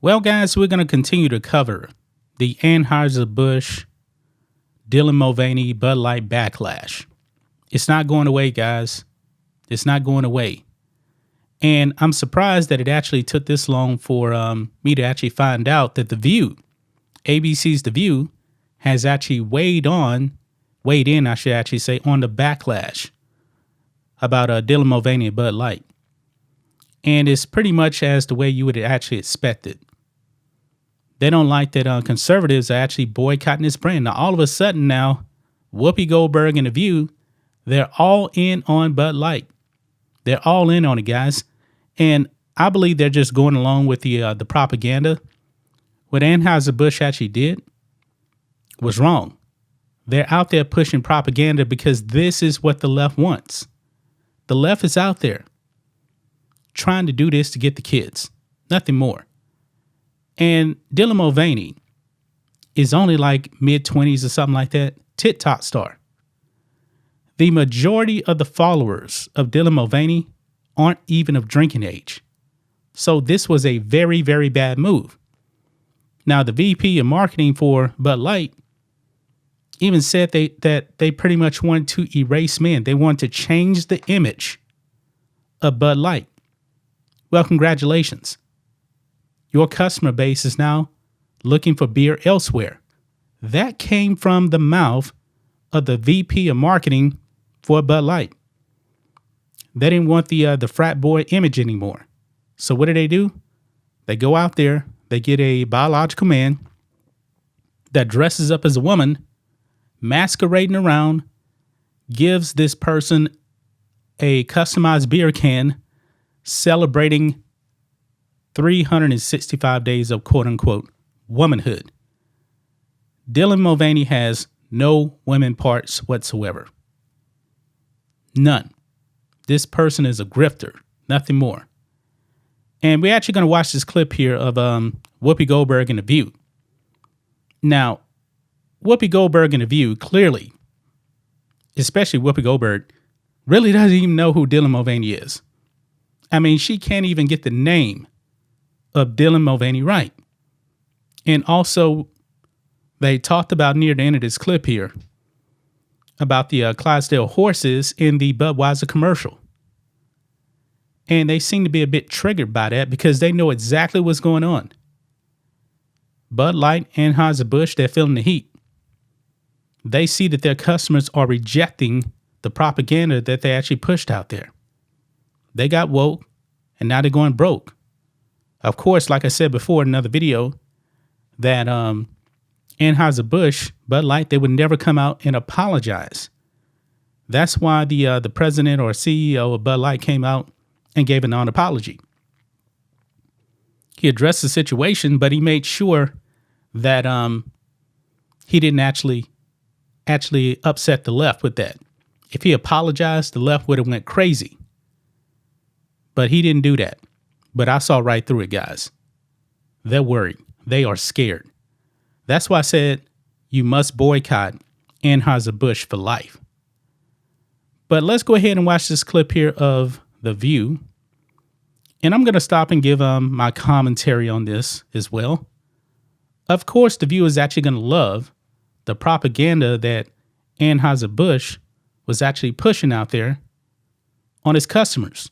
Well, guys, we're going to continue to cover the Anheuser-Busch, Dylan Mulvaney, Bud Light backlash. It's not going away, guys. It's not going away. And I'm surprised that it actually took this long for me to actually find out that The View, ABC's The View, has actually weighed in, I should actually say, on the backlash about Dylan Mulvaney and Bud Light. And it's pretty much as the way you would actually expect it. They don't like that conservatives are actually boycotting this brand. Now, all of a sudden now, Whoopi Goldberg and The View, they're all in on Bud Light. They're all in on it, guys. And I believe they're just going along with the propaganda. What Anheuser-Busch actually did was wrong. They're out there pushing propaganda because this is what the left wants. The left is out there trying to do this to get the kids. Nothing more. And Dylan Mulvaney is only like mid-20s or something like that. TikTok star. The majority of the followers of Dylan Mulvaney aren't even of drinking age. So this was a very, very bad move. Now, the VP of marketing for Bud Light even said that they pretty much wanted to erase men. They wanted to change the image of Bud Light. Well, congratulations. Your customer base is now looking for beer elsewhere. That came from the mouth of the VP of marketing for Bud Light. They didn't want the frat boy image anymore. So what do? They go out there, they get a biological man that dresses up as a woman, masquerading around, gives this person a customized beer can, celebrating 365 days of quote-unquote womanhood. Dylan Mulvaney has no women parts whatsoever. None. This person is a grifter, nothing more. And we're actually going to watch this clip here of Whoopi Goldberg in The View. Now, Whoopi Goldberg in The View clearly, especially Whoopi Goldberg, really doesn't even know who Dylan Mulvaney is. I mean, she can't even get the name of Dylan Mulvaney right. And also, they talked about near the end of this clip here about the Clydesdale horses in the Budweiser commercial. And they seem to be a bit triggered by that because they know exactly what's going on. Bud Light and Anheuser-Busch, they're feeling the heat. They see that their customers are rejecting the propaganda that they actually pushed out there. They got woke, and now they're going broke. Of course, like I said before in another video, that Anheuser-Busch, Bud Light, they would never come out and apologize. That's why the president or CEO of Bud Light came out and gave a non-apology. He addressed the situation, but he made sure that he didn't actually upset the left with that. If he apologized, the left would have went crazy. But he didn't do that. But I saw right through it, guys. They're worried. They are scared. That's why I said you must boycott Anheuser-Busch for life. But let's go ahead and watch this clip here of The View. And I'm going to stop and give my commentary on this as well. Of course, The View is actually going to love the propaganda that Anheuser-Busch was actually pushing out there on its customers.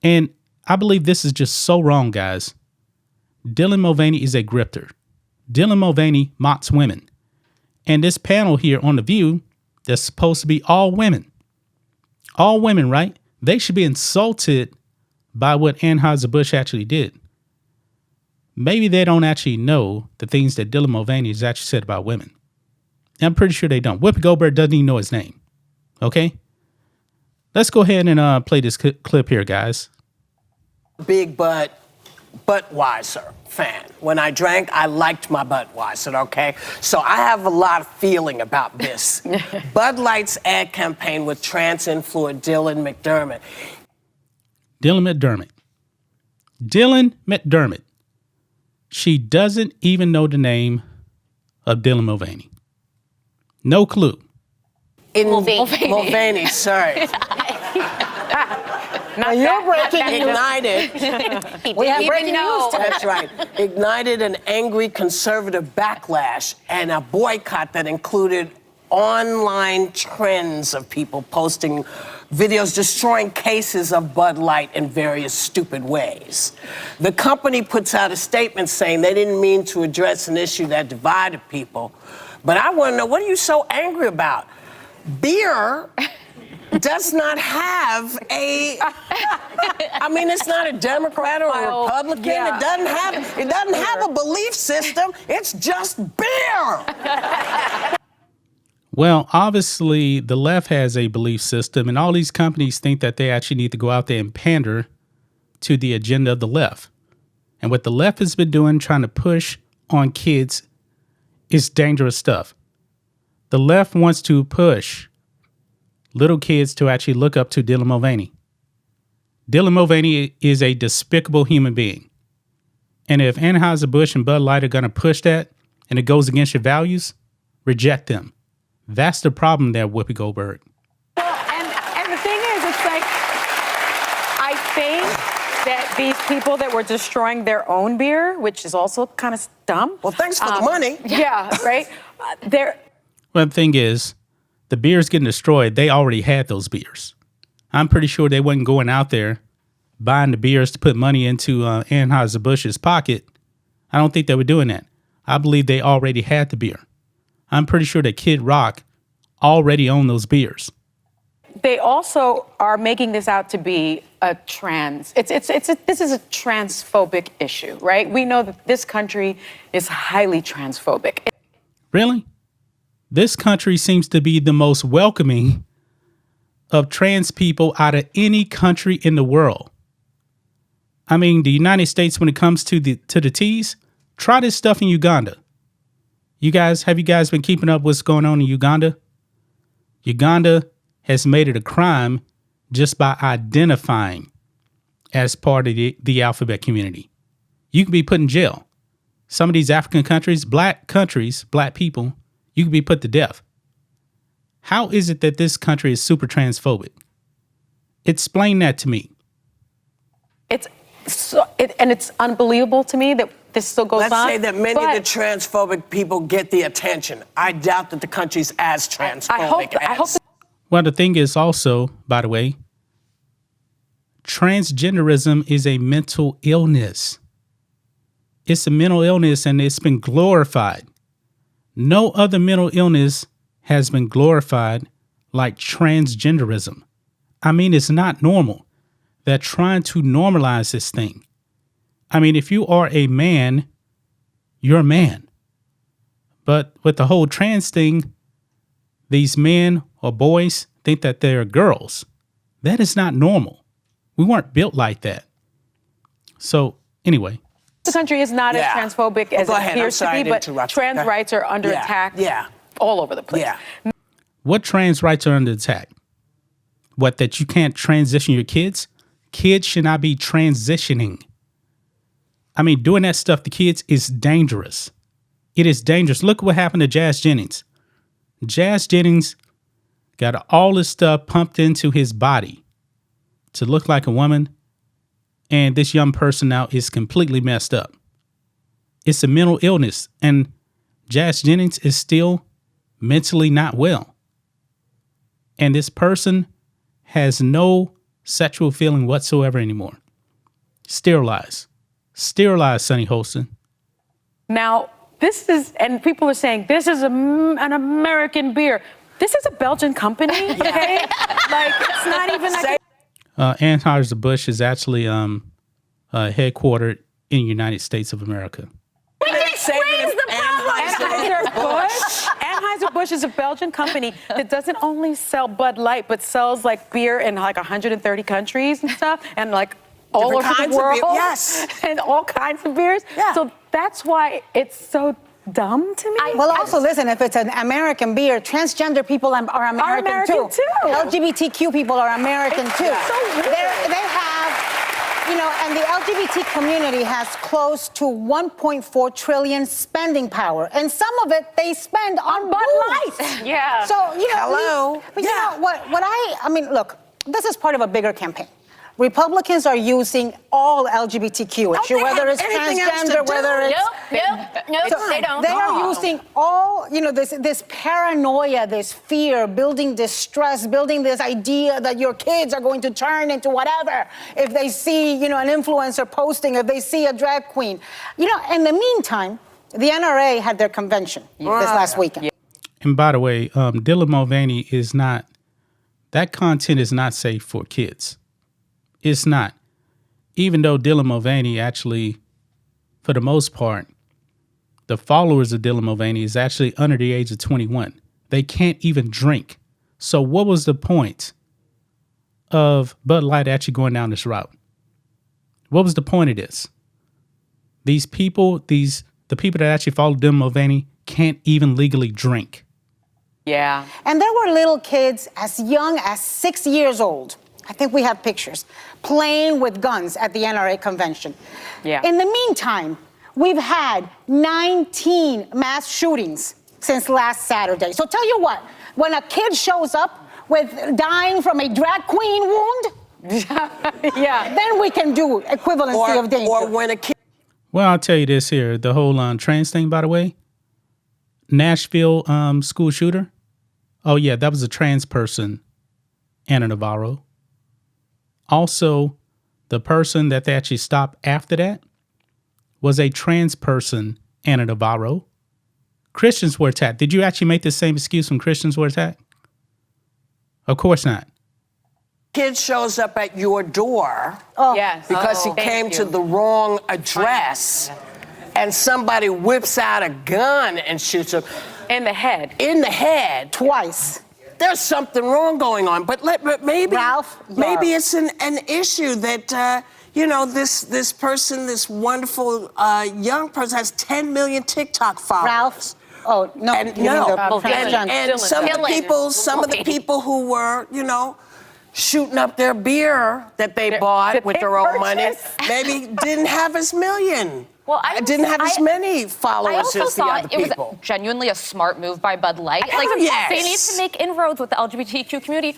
And I believe this is just so wrong, guys. Dylan Mulvaney is a grifter. Dylan Mulvaney mocks women. And this panel here on The View, that's supposed to be all women. All women, right? They should be insulted by what Anheuser-Busch actually did. Maybe they don't actually know the things that Dylan Mulvaney has actually said about women. I'm pretty sure they don't. Whoopi Goldberg doesn't even know his name. Okay? Let's go ahead and play this clip here, guys. Big Budweiser fan. When I drank, I liked my Budweiser, okay? So I have a lot of feeling about this. Bud Light's ad campaign with trans-influencer Dylan McDermott. Dylan McDermott. She doesn't even know the name of Dylan Mulvaney. No clue. Mulvaney, sorry. You're breaking ignited. We have breaking news. That's right. Ignited an angry conservative backlash and a boycott that included online trends of people posting videos destroying cases of Bud Light in various stupid ways. The company puts out a statement saying they didn't mean to address an issue that divided people. But I want to know, what are you so angry about? Beer does not have I mean, it's not a Democrat or a Republican. Yeah. It doesn't have a belief system. It's just beer. Well, obviously, the left has a belief system, and all these companies think that they actually need to go out there and pander to the agenda of the left. And what the left has been doing, trying to push on kids, is dangerous stuff. The left wants to push little kids to actually look up to Dylan Mulvaney. Dylan Mulvaney is a despicable human being. And if Anheuser-Busch and Bud Light are going to push that, and it goes against your values, reject them. That's the problem there, Whoopi Goldberg. Well, and the thing is, it's like, I think that these people that were destroying their own beer, which is also kind of dumb. Well, thanks for the money. Yeah, right? Well, the thing is, the beers getting destroyed, they already had those beers. I'm pretty sure they wasn't going out there buying the beers to put money into Anheuser-Busch's pocket. I don't think they were doing that. I believe they already had the beer. I'm pretty sure that Kid Rock already owned those beers. They also are making this out to be a this is a transphobic issue, right? We know that this country is highly transphobic. Really? This country seems to be the most welcoming of trans people out of any country in the world. I mean, the United States, when it comes to the T's, try this stuff in Uganda. Have you guys been keeping up what's going on in Uganda? Uganda has made it a crime just by identifying as part of the alphabet community. You can be put in jail. Some of these African countries, black people, you can be put to death. How is it that this country is super transphobic? Explain that to me. It's unbelievable to me that this still goes on. Let's say that many of the transphobic people get the attention. I doubt that the country's as transphobic as. Well, the thing is also, by the way, transgenderism is a mental illness. It's a mental illness, and it's been glorified. No other mental illness has been glorified like transgenderism. I mean, it's not normal. They're trying to normalize this thing. I mean, if you are a man, you're a man. But with the whole trans thing, these men or boys think that they're girls. That is not normal. We weren't built like that. So, anyway. The country is not as transphobic as it appears to be, but trans rights are under attack all over the place. Yeah. What trans rights are under attack? What, that you can't transition your kids? Kids should not be transitioning. I mean, doing that stuff to kids is dangerous. It is dangerous. Look what happened to Jazz Jennings. Jazz Jennings got all this stuff pumped into his body to look like a woman. And this young person now is completely messed up. It's a mental illness. And Jazz Jennings is still mentally not well. And this person has no sexual feeling whatsoever anymore. Sterilized. Sterilized, Sonny Holston. Now, and people are saying, this is an American beer. This is a Belgian company, okay? Like, it's not even like... Anheuser-Busch is actually headquartered in the United States of America. Where's the problem? Anheuser-Busch is a Belgian company that doesn't only sell Bud Light, but sells like beer in like 130 countries and stuff, and like all over the world. Yes. And all kinds of beers. Yeah. So that's why it's so dumb to me. Well, also, listen, if it's an American beer, transgender people are American too. LGBTQ people are American too. They have, and the LGBT community has close to 1.4 trillion spending power. And some of it they spend on Bud Light. Yeah. So, Hello. But you know what I mean, look, this is part of a bigger campaign. Republicans are using all LGBTQ issue, they whether have it's anything else to transgender, do? whether it's... Nope, they don't. They are using all, this paranoia, this fear, building this stress, building this idea that your kids are going to turn into whatever if they see, an influencer posting, if they see a drag queen. In the meantime, the NRA had their convention this last weekend. And by the way, Dylan Mulvaney is not, that content is not safe for kids. It's not. Even though Dylan Mulvaney actually, for the most part, the followers of Dylan Mulvaney is actually under the age of 21. They can't even drink. So what was the point of Bud Light actually going down this route? What was the point of this? These people, the people that actually follow Dylan Mulvaney can't even legally drink. Yeah. And there were little kids as young as 6 years old. I think we have pictures playing with guns at the NRA convention. Yeah. In the meantime, we've had 19 mass shootings since last Saturday. So tell you what, when a kid shows up with dying from a drag queen wound, then we can do equivalency of danger. Or when a kid... Well, I'll tell you this here. The whole trans thing, by the way, Nashville school shooter. Oh, yeah, that was a trans person, Anna Navarro. Also, the person that they actually stopped after that was a trans person, Anna Navarro. Christians were attacked. Did you actually make the same excuse when Christians were attacked? Of course not. Kid shows up at your door Yes. because he came to the wrong address, and somebody whips out a gun and shoots him In the head. in the head. Twice. There's something wrong going on, but maybe Ralph, maybe it's an issue that this person, this wonderful young person, has 10 million TikTok followers. Ralph. Oh, no. And you mean no, the and transgender. some of the people who were, shooting up their beer that they bought that with they their own money, purchased. maybe didn't have as million. Well, I didn't have as many I followers also as the other thought it was people. genuinely a smart move by Bud Light. Yes. They need to make inroads with the LGBTQ community.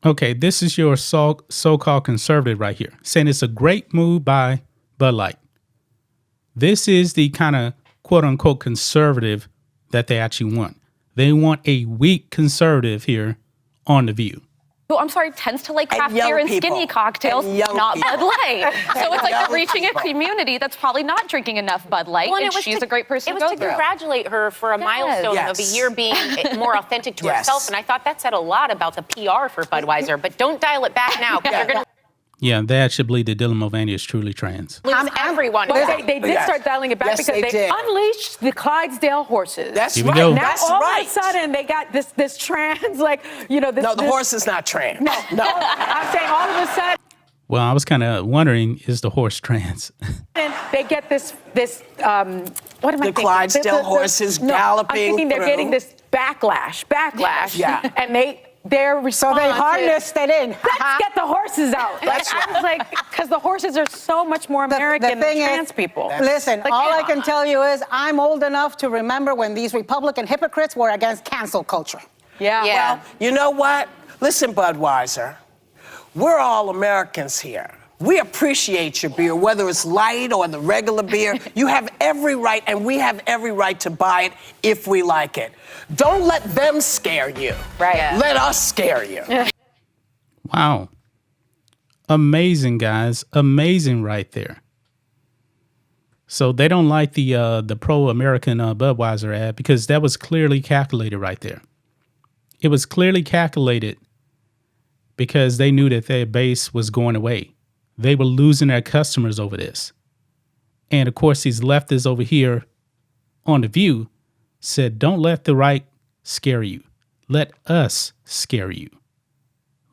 Okay, this is your so-called conservative right here, saying it's a great move by Bud Light. This is the kind of quote-unquote conservative that they actually want. They want a weak conservative here on The View. Who, I'm sorry, tends to like craft young beer and people. skinny cocktails, And young not people. Bud Light. So it's like young they're reaching a people. community that's probably not drinking enough Bud Light, and she's a great person It to was go to through. congratulate her for a milestone of a Yes. year being more authentic to Yes. herself, and I thought that said a lot about the PR for Budweiser. But don't dial it back now, because you're going to Yeah, they actually believe that Dylan Mulvaney is truly trans. lose everyone. But they did start dialing it back Yes, because they they did. unleashed the Clydesdale horses. That's Here we right. go. now That's all right. of a sudden they got this trans this No, the this- horse is not trans. No. I'm saying all of a sudden Well, I was kind of wondering, is the horse trans? they get this what am I thinking? Clydesdale horses I'm galloping thinking they're through. getting this backlash. Yeah. And their So response they is, harnessed it in. let's get the horses out. That's I was like, because the horses are so much more American than trans people. Listen, Like, all yeah. I can tell you is I'm old enough to remember when these Republican hypocrites were against cancel culture. Yeah. Well, you know what? Listen, Budweiser, we're all Americans here. We appreciate your beer, whether it's light or the regular beer. You have every right, and we have every right to buy it if we like it. Don't let them scare you. Right. Yeah. Let us scare you. Wow. Amazing, guys. Amazing right there. So they don't like the pro-American Budweiser ad because that was clearly calculated right there. It was clearly calculated because they knew that their base was going away. They were losing their customers over this. And of course, these leftists over here on The View said, don't let the right scare you. Let us scare you.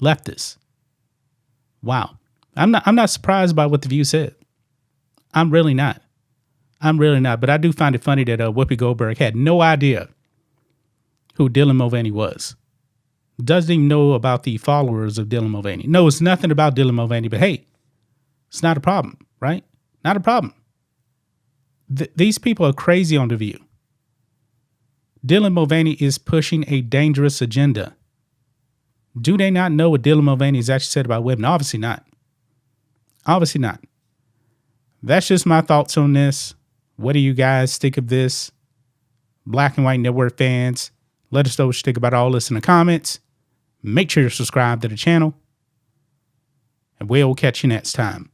Leftists. Wow. I'm not surprised by what The View said. I'm really not. But I do find it funny that Whoopi Goldberg had no idea who Dylan Mulvaney was. Doesn't even know about the followers of Dylan Mulvaney. Knows nothing about Dylan Mulvaney, but hey, it's not a problem, right? Not a problem. These people are crazy on The View. Dylan Mulvaney is pushing a dangerous agenda. Do they not know what Dylan Mulvaney has actually said about women? Obviously not. Obviously not. That's just my thoughts on this. What do you guys think of this? Black and White Network fans, let us know what you think about all this in the comments. Make sure you subscribe to the channel. And we'll catch you next time.